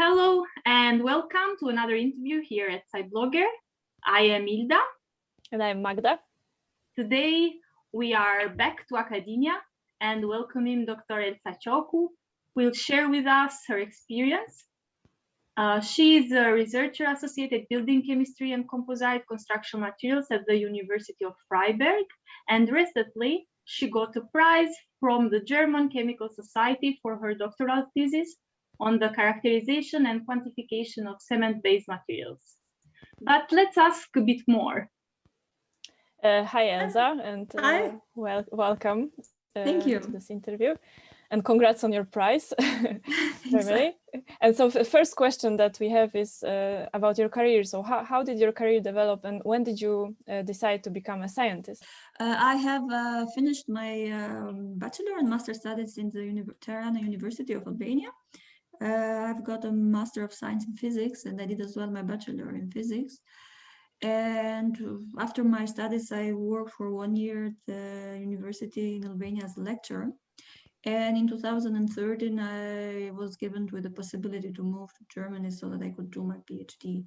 Hello and welcome to another interview here at SciBlogger. I am Hilda. And I'm Magda. Today we are back to academia and welcoming Dr. Elsa Qoku, who will share with us her experience. She is a researcher associated building chemistry and composite construction materials at the University of Freiberg, and recently she got a prize from the German Chemical Society for her doctoral thesis on the characterization and quantification of cement-based materials. But let's ask a bit more. Hi, Elsa, and welcome Thank you. to this interview. And congrats on your prize. And so the first question that we have is about your career. So how did your career develop and when did you decide to become a scientist? I have finished my bachelor and master studies in the Tirana University of Albania. I've got a Master of Science in Physics, and I did as well my bachelor in physics. And after my studies, I worked for 1 year at the university in Albania as a lecturer. And in 2013, I was given with the possibility to move to Germany so that I could do my PhD.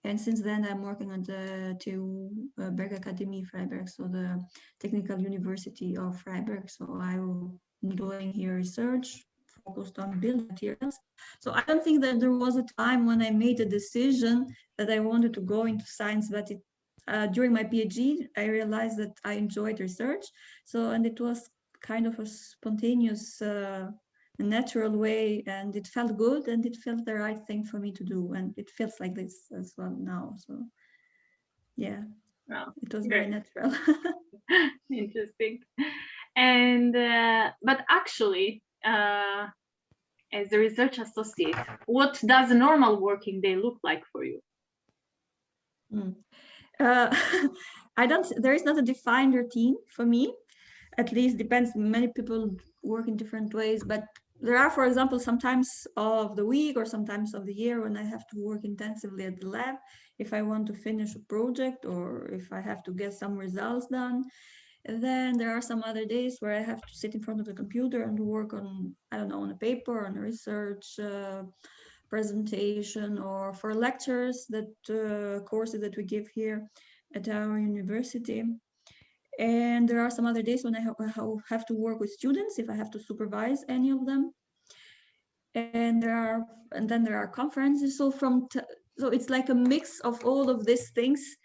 And since then, I'm working at the TU Bergakademie Freiberg, so the Technical University of Freiberg. So I'm doing here research focused on building materials. So I don't think that there was a time when I made a decision that I wanted to go into science, but during my PhD, I realized that I enjoyed research. And it was kind of a spontaneous, natural way, and it felt good, and it felt the right thing for me to do, and it feels like this as well now. So, yeah, wow, it was very natural. Interesting. And but actually, as a research associate, what does a normal working day look like for you? There is not a defined routine for me. At least depends. Many people work in different ways, but there are, for example, some times of the week or sometimes of the year when I have to work intensively at the lab if I want to finish a project or if I have to get some results done. And then there are some other days where I have to sit in front of the computer and work on, I don't know, on a paper, on a research presentation, or for lectures, that courses that we give here at our university. And there are some other days when I have to work with students if I have to supervise any of them. And then there are conferences. So it's like a mix of all of these things,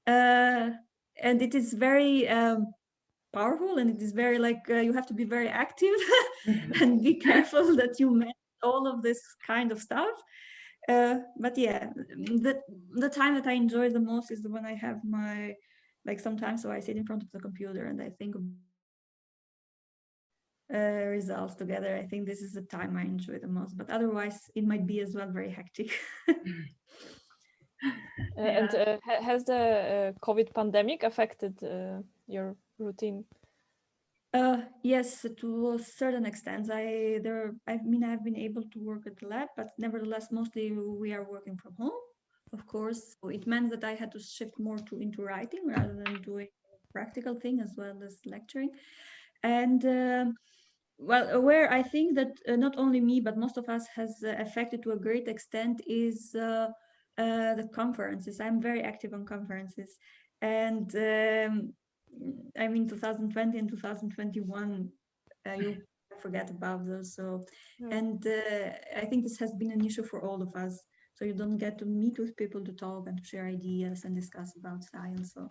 and it is very powerful, and it is very you have to be very active and be careful that you manage all of this kind of stuff. But yeah, the time that I enjoy the most is when I have my, sometimes so I sit in front of the computer and I think of results together. I think this is the time I enjoy the most, but otherwise it might be as well very hectic. And has the COVID pandemic affected your routine? Yes, to a certain extent. I've been able to work at the lab, but nevertheless, mostly we are working from home, of course. So it meant that I had to shift more into writing rather than doing a practical thing as well as lecturing. And where I think that not only me, but most of us has affected to a great extent is the conferences. I'm very active on conferences. And 2020 and 2021, you forget about those. So, and I think this has been an issue for all of us. So you don't get to meet with people to talk and to share ideas and discuss about science. So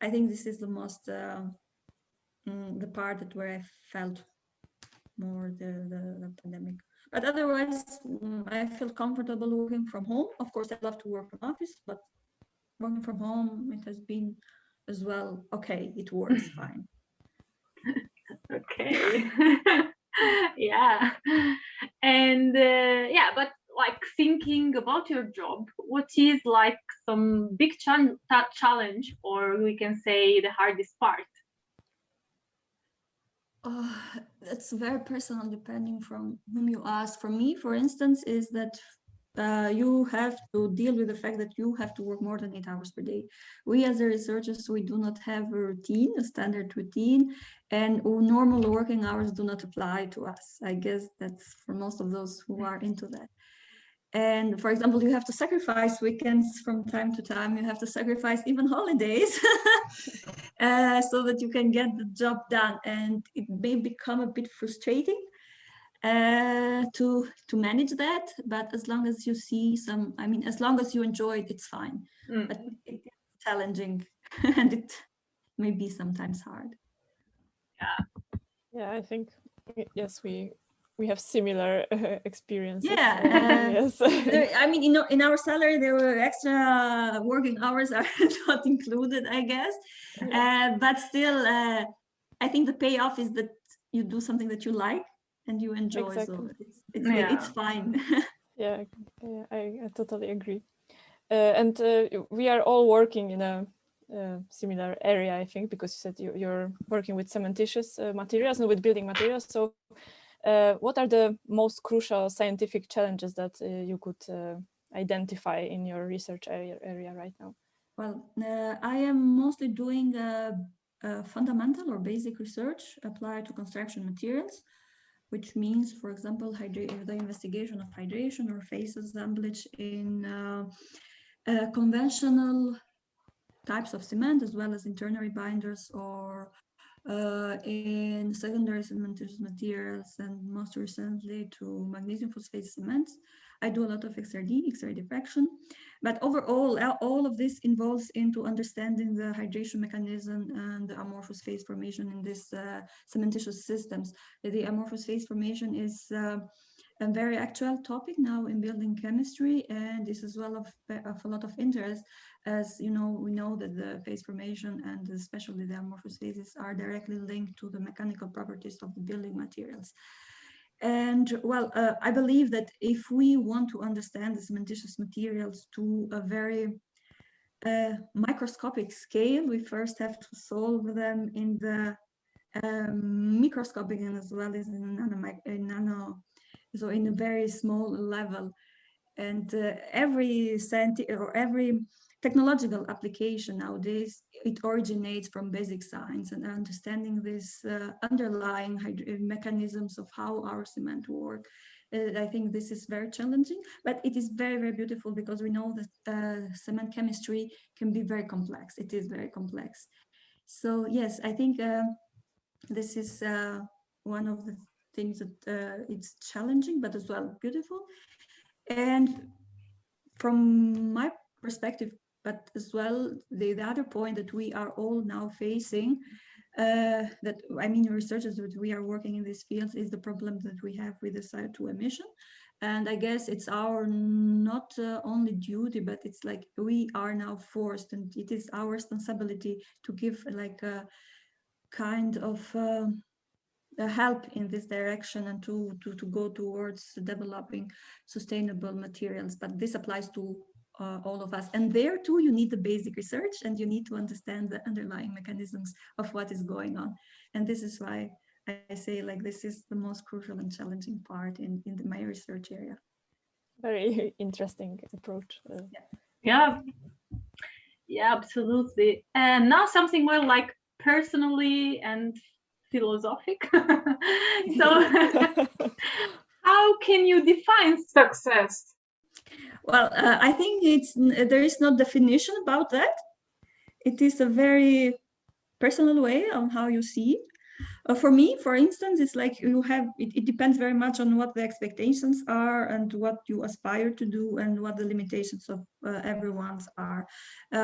I think this is the most, the part that where I felt more the pandemic. But otherwise, I feel comfortable working from home. Of course, I love to work from office, but working from home, it has been as well. Okay, it works fine. Okay. Yeah. And but thinking about your job, what is some big challenge, or we can say the hardest part? That's very personal, depending from whom you ask. For me, for instance, is that you have to deal with the fact that you have to work more than 8 hours per day. We as the researchers, we do not have a routine, a standard routine, and normal working hours do not apply to us. I guess that's for most of those who are into that. And for example, you have to sacrifice weekends from time to time. You have to sacrifice even holidays so that you can get the job done. And it may become a bit frustrating to manage that. But as long as you see some, I mean, as long as you enjoy it, it's fine. But it's challenging and it may be sometimes hard. Yeah, I think, yes, we have similar experiences. Yeah, yes. I mean, in our salary, there were extra working hours are not included, I guess. But still, I think the payoff is that you do something that you like and you enjoy. Exactly. So it's fine. Yeah, I totally agree. And we are all working in a similar area, I think, because you said you're working with cementitious materials and with building materials. So what are the most crucial scientific challenges that you could identify in your research area right now? Well, I am mostly doing fundamental or basic research applied to construction materials, which means, for example, the investigation of hydration or phase assemblage in conventional types of cement, as well as in ternary binders or in secondary cementitious materials, and most recently to magnesium phosphate cements. I do a lot of XRD, X-ray diffraction, but overall, all of this involves into understanding the hydration mechanism and the amorphous phase formation in these cementitious systems. The amorphous phase formation is a very actual topic now in building chemistry, and is as well of a lot of interest, as you know, we know that the phase formation and especially the amorphous phases are directly linked to the mechanical properties of the building materials. And well, I believe that if we want to understand the cementitious materials to a very microscopic scale, we first have to solve them in the microscopic and as well as so in a very small level. And every scientific or every technological application nowadays, it originates from basic science and understanding these underlying mechanisms of how our cement work. I think this is very challenging, but it is very, very beautiful because we know that cement chemistry can be very complex. It is very complex. So yes, I think this is one of the things that it's challenging, but as well beautiful. And from my perspective, but as well, the other point that we are all now facing, that I mean, researchers that we are working in these fields, is the problem that we have with the CO2 emission. And I guess it's our not only duty, but it's like we are now forced, and it is our responsibility to give like a kind of help in this direction and to go towards developing sustainable materials. But this applies to all of us. And there too, you need the basic research and you need to understand the underlying mechanisms of what is going on. And this is why I say like this is the most crucial and challenging part in my research area. Very interesting approach. Yeah, absolutely. And now something more like personally and philosophic. So how can you define success? Well, I think there is no definition about that. It is a very personal way on how you see it. For me, for instance, it's like you have, it depends very much on what the expectations are and what you aspire to do and what the limitations of everyone's are.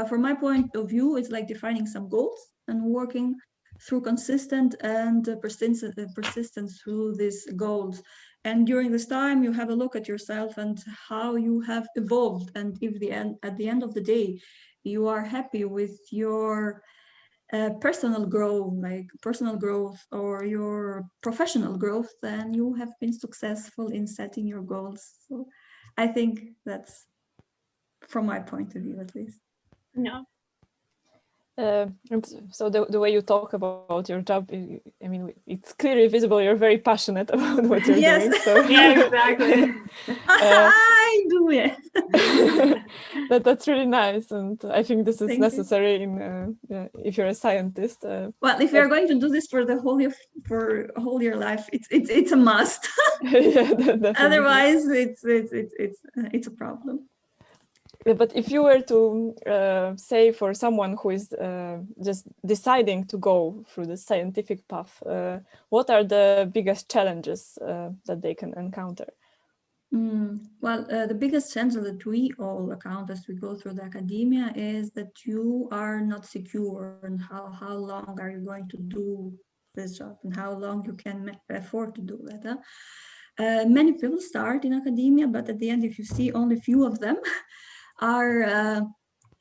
From my point of view, it's like defining some goals and working through consistent and persistence through these goals. And during this time, you have a look at yourself and how you have evolved. And if at the end of the day, you are happy with your personal growth or your professional growth, then you have been successful in setting your goals. So I think that's from my point of view, at least. Yeah. And so the way you talk about your job, I mean, it's clearly visible. You're very passionate about what you're Yes. doing. So Yeah, exactly. I do it. that's really nice, and I think this is Thank you. necessary in if you're a scientist. Well, if you're going to do this for the whole your life, it's a must. Yeah, definitely. Otherwise, it's a problem. Yeah, but if you were to say for someone who is just deciding to go through the scientific path, what are the biggest challenges that they can encounter? Well, the biggest challenge that we all encounter as we go through the academia is that you are not secure in how long are you going to do this job and how long you can afford to do that. Many people start in academia, but at the end, if you see only few of them are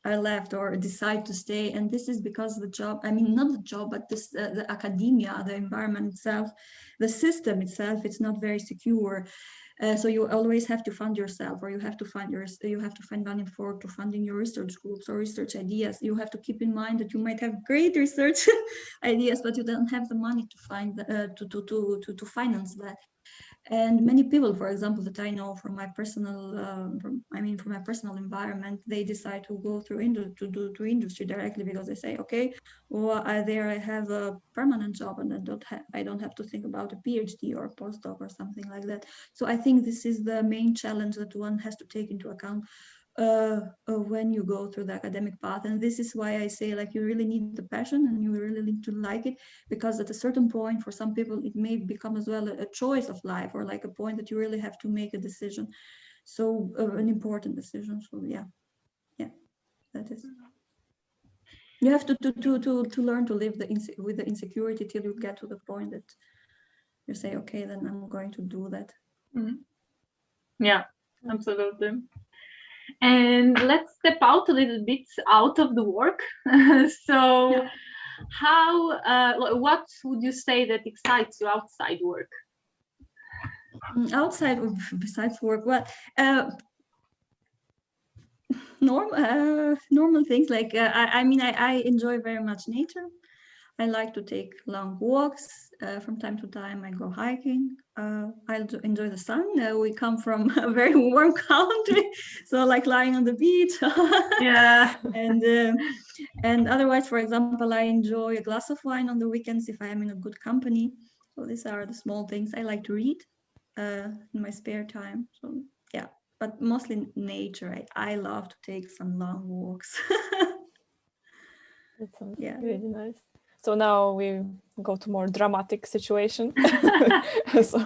left or decide to stay, and this is because the job, I mean, not the job, but this the academia, the environment itself, the system itself, it's not very secure. So you always have to fund yourself, or you have to find money for funding your research groups or research ideas. You have to keep in mind that you might have great research ideas, but you don't have the money to find to finance that. And many people, for example, that I know from my personal, from my personal environment, they decide to go through to industry directly because they say, okay, well, there I have a permanent job and I don't have to think about a PhD or a postdoc or something like that. So I think this is the main challenge that one has to take into account when you go through the academic path. And this is why I say, like, you really need the passion and you really need to like it, because at a certain point for some people it may become as well a choice of life, or like a point that you really have to make a decision, so an important decision. So yeah, that is, you have to learn to live with the insecurity till you get to the point that you say, okay, then I'm going to do that. Yeah, absolutely. And let's step out a little bit out of the work. So what would you say that excites you outside work? Outside, besides work, well, normal things like I enjoy very much nature. I like to take long walks. From time to time I go hiking. I enjoy the sun. We come from a very warm country, so I like lying on the beach. Yeah. And otherwise, for example, I enjoy a glass of wine on the weekends if I am in a good company. So these are the small things. I like to read in my spare time. So yeah, but mostly nature. I love to take some long walks. That sounds really nice. So now we go to more dramatic situation. So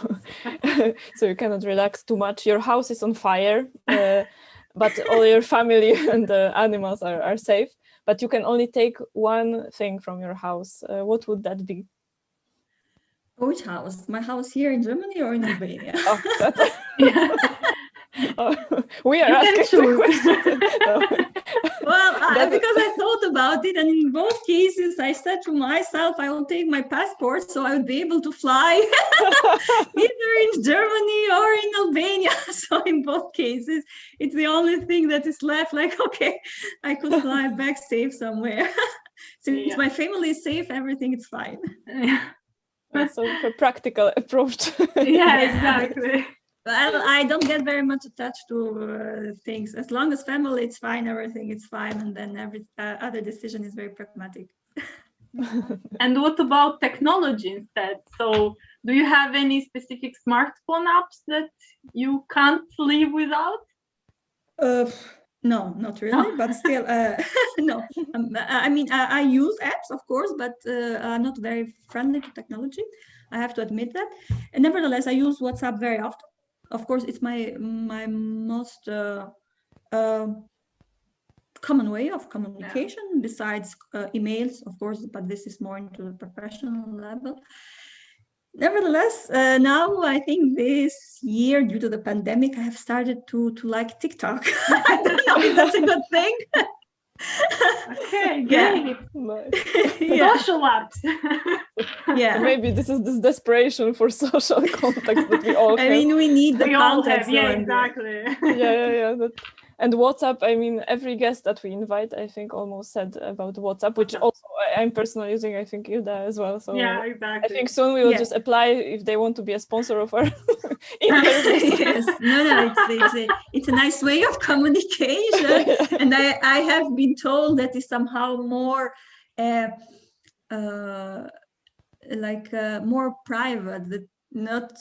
you cannot relax too much. Your house is on fire, but all your family and the animals are safe. But you can only take one thing from your house. What would that be? Which house? My house here in Germany or in Albania? Oh, that's we are asking the questions. Well, because I thought about it, and in both cases, I said to myself, I will take my passport so I would be able to fly either in Germany or in Albania. So in both cases, it's the only thing that is left. Like, okay, I could fly back safe somewhere. Since my family is safe, everything is fine. So a practical approach. Yeah, exactly. Well, I don't get very much attached to things. As long as family, it's fine, everything is fine, and then every other decision is very pragmatic. And what about technology instead? So do you have any specific smartphone apps that you can't live without? No, not really, but still, no. I use apps, of course, but are not very friendly to technology. I have to admit that. And nevertheless, I use WhatsApp very often. Of course, it's my most common way of communication, besides emails, of course, but this is more into the professional level. Nevertheless, now I think this year, due to the pandemic, I have started to like TikTok. I don't know if that's a good thing. Okay, great. Social apps. Yeah. Maybe this is this desperation for social contact that we all have. I mean, we need the we all context. have, yeah, exactly. Yeah. And WhatsApp, I mean, every guest that we invite, I think almost said about WhatsApp, which also I'm personally using, I think Ilda as well. So yeah, exactly. I think soon we will just apply if they want to be a sponsor of our interviews. Yes, no, it's a nice way of communication. Yeah. And I have been told that is somehow more more private, that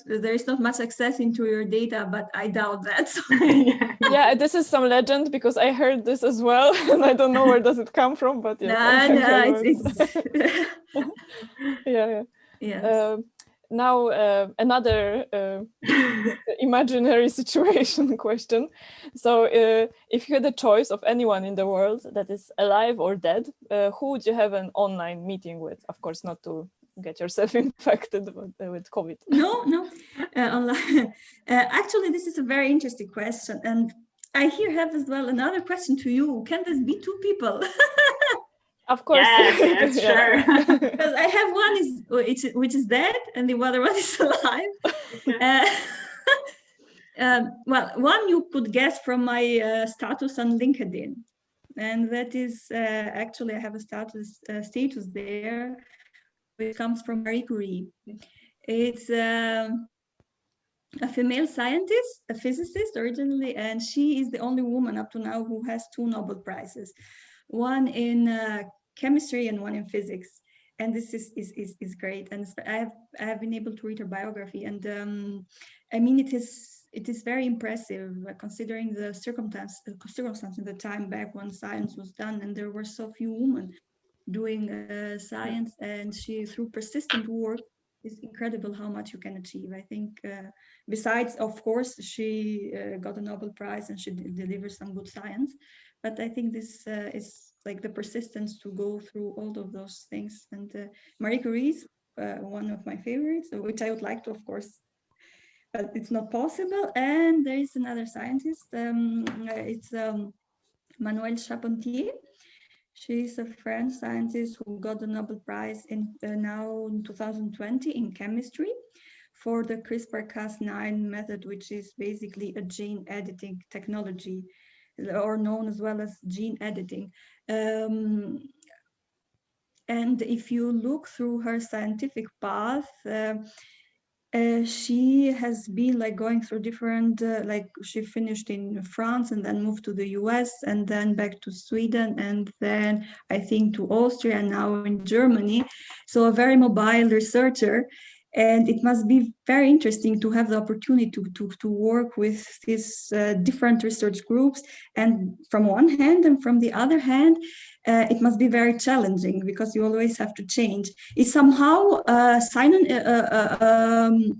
there is not much access into your data, but I doubt that. So. Yeah, this is some legend because I heard this as well, and I don't know where does it come from, but yeah. Yeah. Yes. Now another imaginary situation question. So if you had a choice of anyone in the world that is alive or dead, who would you have an online meeting with? Of course, not to get yourself infected with COVID. No. Online. Actually, this is a very interesting question. And I here have as well another question to you. Can this be two people? Of course. Yes, sure. Because I have one which is dead and the other one is alive. Well, one you could guess from my status on LinkedIn. And that is actually I have a status there, which comes from Marie Curie. It's a female scientist, a physicist originally, and she is the only woman up to now who has 2 Nobel Prizes, one in chemistry and one in physics. And this is great. And I have been able to read her biography, and I mean it is very impressive considering the circumstance in the time back when science was done, and there were so few women doing science, and she, through persistent work, it's incredible how much you can achieve. I think besides, of course, she got a Nobel Prize and she delivers some good science, but I think this is like the persistence to go through all of those things. And Marie Curie is one of my favorites, which I would like to, of course, but it's not possible. And there is another scientist, it's Manuelle Charpentier. She's a French scientist who got the Nobel Prize now in 2020 in chemistry for the CRISPR-Cas9 method, which is basically a gene editing technology, or known as well as gene editing. And if you look through her scientific path, she has been like going through different, like she finished in France and then moved to the US and then back to Sweden and then I think to Austria and now in Germany. So a very mobile researcher. And it must be very interesting to have the opportunity to work with these different research groups. And from one hand, and from the other hand, it must be very challenging because you always have to change. It's somehow an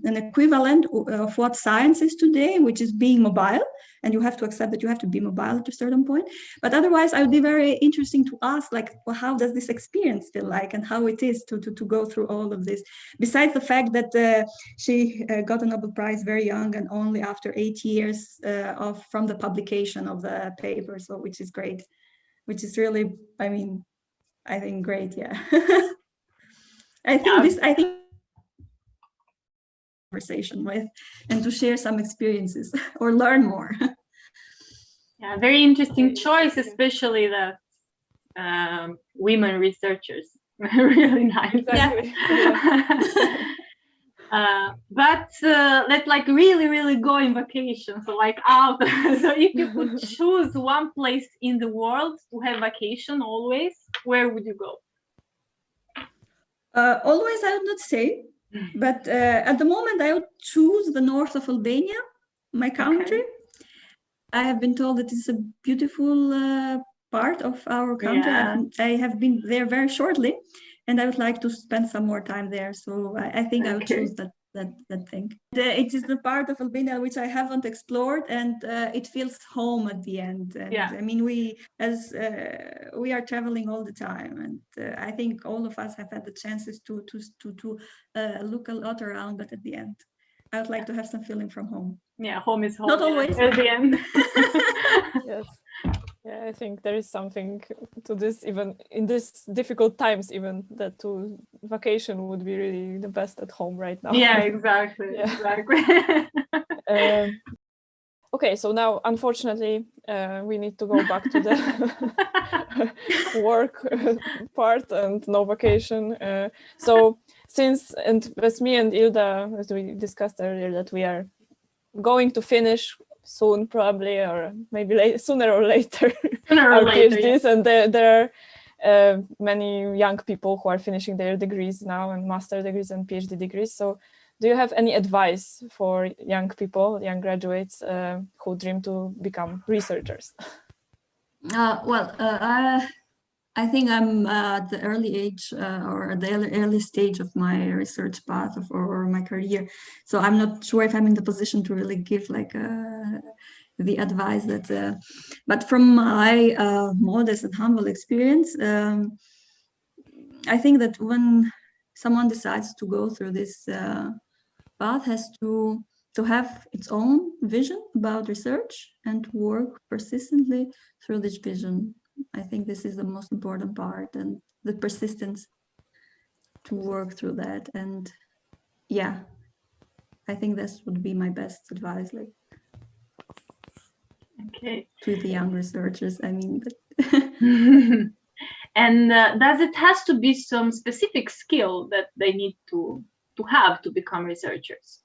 equivalent of what science is today, which is being mobile. And you have to accept that you have to be mobile at a certain point. But otherwise, I would be very interesting to ask, like, well, how does this experience feel like and how it is to go through all of this? Besides the fact that she got a Nobel Prize very young and only after 8 years from the publication of the paper, so which is great, which is really, I mean, I think great, yeah. I think conversation with and to share some experiences or learn more. Yeah, very interesting choice, especially the women researchers. Really nice. Exactly. Yeah. But let's like really go on vacation. So like out. So if you could choose one place in the world to have vacation always, where would you go? Always, I would not say, but at the moment I would choose the north of Albania, my country. Okay. I have been told that it's a beautiful part of our country. Yeah. I have been there very shortly, and I would like to spend some more time there. So I think I would choose that thing. It is the part of Albania which I haven't explored, and it feels home at the end. And, yeah. I mean, we are traveling all the time, and I think all of us have had the chances to look a lot around, but at the end, I would like to have some feeling from home. Yeah, home is home. Not always. At the end. Yes. Yeah, I think there is something to this, even in these difficult times, even that to vacation would be really the best at home right now. Yeah, exactly. Yeah. Exactly. Okay, so now, unfortunately, we need to go back to the work part and no vacation. So since, and as me and Ilda, as we discussed earlier, that we are going to finish soon, probably, or maybe sooner or later, our PhDs, yeah. And there are many young people who are finishing their degrees now, and master degrees and PhD degrees. So do you have any advice for young people, young graduates who dream to become researchers? I think I'm at the early age or at the early stage of my research path or my career. So I'm not sure if I'm in the position to really give like the advice that, but from my modest and humble experience, I think that when someone decides to go through this path has to have its own vision about research and to work persistently through this vision. I think this is the most important part, and the persistence to work through that. And yeah, I think this would be my best advice, like to the young researchers. I mean, and does it has to be some specific skill that they need to have to become researchers?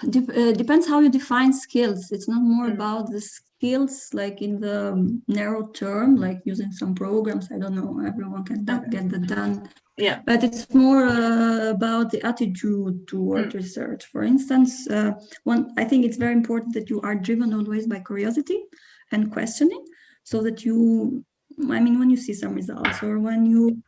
Depends how you define skills. It's not more about the skills like in the narrow term, like using some programs. I don't know, everyone can get that done. Yeah, but it's more about the attitude toward research. For instance, I think it's very important that you are driven always by curiosity and questioning, so that you, I mean, when you see some results or when you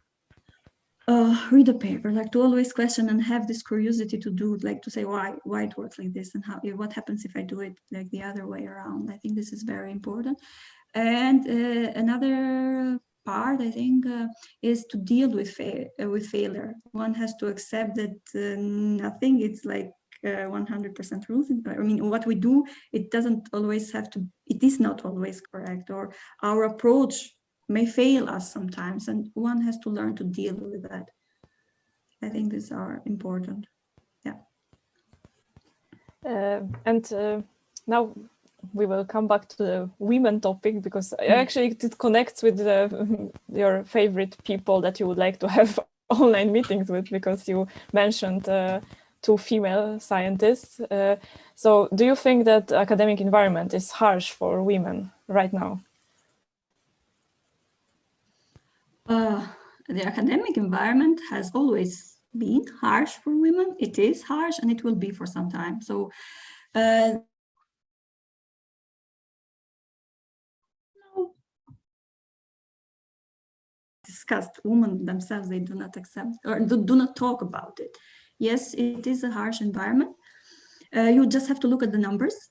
read a paper, like to always question and have this curiosity to do, like to say why it works like this and what happens if I do it like the other way around. I think this is very important. And another part, I think, is to deal with failure. One has to accept that nothing is like 100% truth. I mean, what we do, it doesn't always have to, it is not always correct, or our approach may fail us sometimes, and one has to learn to deal with that. I think these are important. Yeah. And now we will come back to the women topic, because actually it connects with your favorite people that you would like to have online meetings with, because you mentioned 2 female scientists. So do you think that the academic environment is harsh for women right now? The academic environment has always been harsh for women. It is harsh, and it will be for some time. So discussed, women themselves, they do not accept or do not talk about it. Yes, it is a harsh environment. You just have to look at the numbers.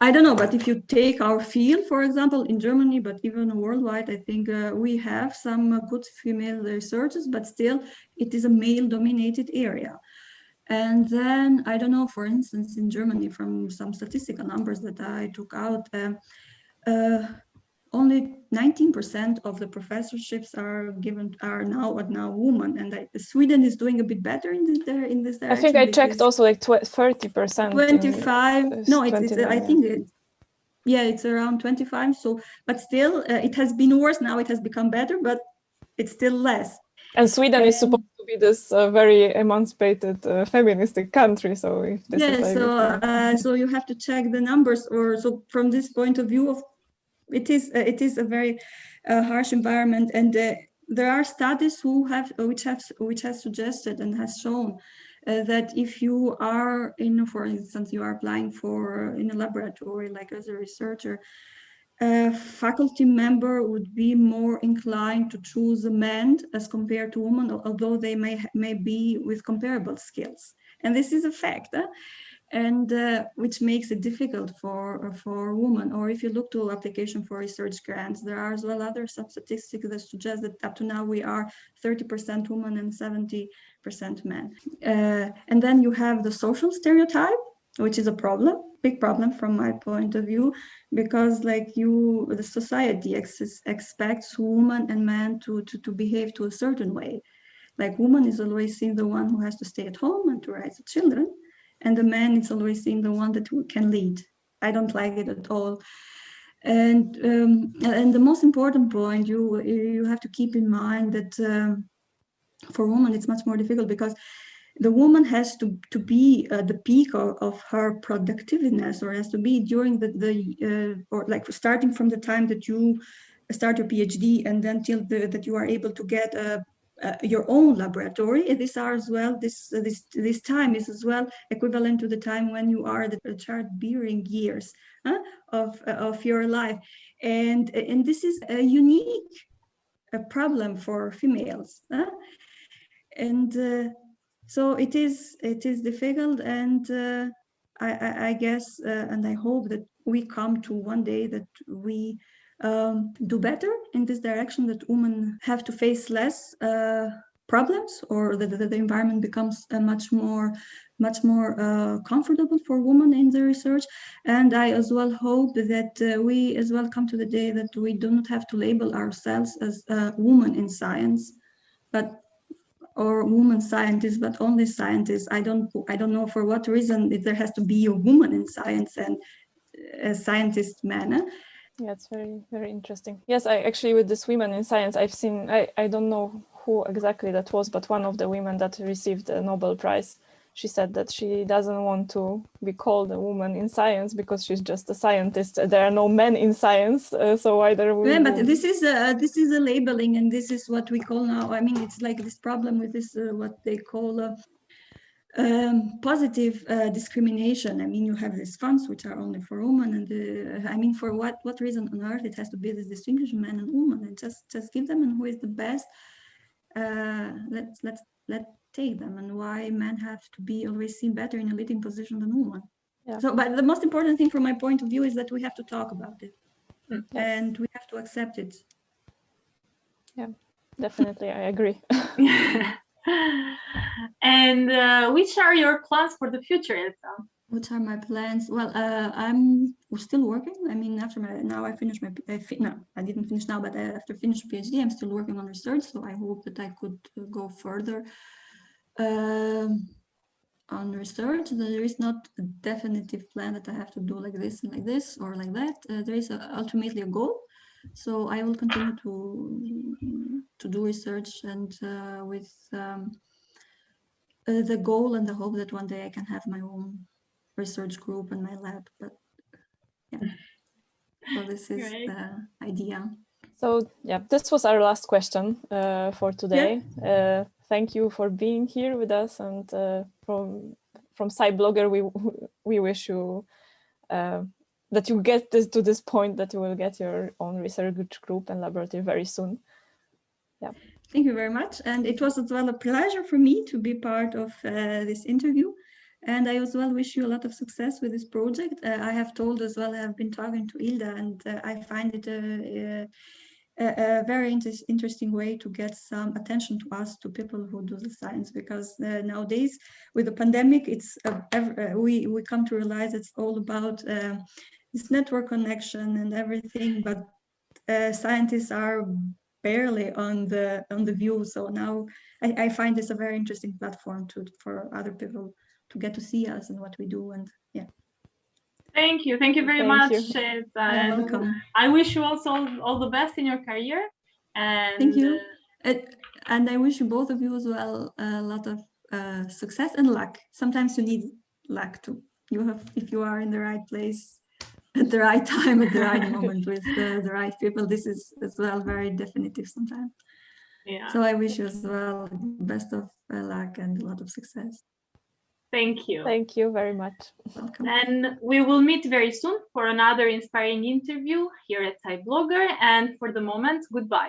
I don't know, but if you take our field, for example, in Germany, but even worldwide, I think we have some good female researchers, but still it is a male-dominated area. And then, I don't know, for instance, in Germany, from some statistical numbers that I took out, only 19% of the professorships are now women, and Sweden is doing a bit better in this direction. I think I checked also like 30%. 25. No, I think it's around 25. So, but still, it has been worse. Now it has become better, but it's still less. And Sweden is supposed to be this very emancipated, feministic country. So if this is so you have to check the numbers, or so from this point of view of. It is a very harsh environment, and there are studies which has suggested and has shown that if you are for instance, you are applying for in a laboratory, like as a researcher, a faculty member would be more inclined to choose a man as compared to women, although they may be with comparable skills, and this is a fact. And which makes it difficult for women. Or if you look to application for research grants, there are as well other statistics that suggest that up to now we are 30% women and 70% men. And then you have the social stereotype, which is a big problem from my point of view, because like the society expects women and men to behave to a certain way. Like woman is always seen the one who has to stay at home and to raise the children. and the man is always seen the one that can lead. I don't like it at all. And the most important point, you have to keep in mind that for women it's much more difficult, because the woman has to be the peak of her productiveness, or has to be during or like starting from the time that you start your PhD and then till that you are able to get your own laboratory. And this are as well, this time is as well equivalent to the time when you are the childbearing years of your life, and this is a unique problem for females, and so it is difficult, and I guess and I hope that we come to one day that we do better in this direction, that women have to face less problems, or that the environment becomes much more comfortable for women in the research. And I as well hope that we as well come to the day that we do not have to label ourselves as women in science, or woman scientists, but only scientists. I don't know for what reason if there has to be a woman in science and a scientist man. Yeah, it's very, very interesting. Yes, I actually, with this women in science, I've seen, I don't know who exactly that was, but one of the women that received the Nobel Prize, she said that she doesn't want to be called a woman in science because she's just a scientist. There are no men in science, so either we... Yeah, but this is a labeling, and this is what we call now, I mean, it's like this problem with this, what they call positive discrimination. I mean, you have these funds which are only for women, and I mean, for what reason on earth it has to be this distinction, man and woman, and just give them, and who is the best, let's take them, and why men have to be always seen better in a leading position than women. Yeah. So, but the most important thing from my point of view is that we have to talk about it. Yes. And we have to accept it. Yeah, definitely, I agree. And which are your plans for the future, Elsa? What are my plans? Well, I'm still working. I mean, after now I finished my no, I didn't finish now, but after finished PhD, I'm still working on research. So I hope that I could go further on research. There is not a definitive plan that I have to do like this and like this or like that. There is ultimately a goal. So I will continue to do research, and with the goal and the hope that one day I can have my own research group and my lab. But yeah, so this is the idea. So yeah, this was our last question for today. Yeah. Thank you for being here with us, and from SciBlogger, we wish you that you get to this point, that you will get your own research group and laboratory very soon. Yeah. Thank you very much. And it was as well a pleasure for me to be part of this interview. And I as well wish you a lot of success with this project. I have told as well, I have been talking to Hilda, and I find it a very interesting way to get some attention to us, to people who do the science, because nowadays with the pandemic, it's we come to realize it's all about this network connection and everything, but scientists are barely on the view. So now I find this a very interesting platform for other people to get to see us and what we do. And yeah. Thank you very much, Elsa. You're welcome. I wish you also all the best in your career. And thank you. And I wish you, both of you as well, a lot of success and luck. Sometimes you need luck too. If you are in the right place at the right time, at the right moment, with the right people, this is as well very definitive sometimes. Yeah. So I wish you as well best of luck and a lot of success. Thank you. Thank you very much. Welcome. And we will meet very soon for another inspiring interview here at SciBlogger. And for the moment, goodbye.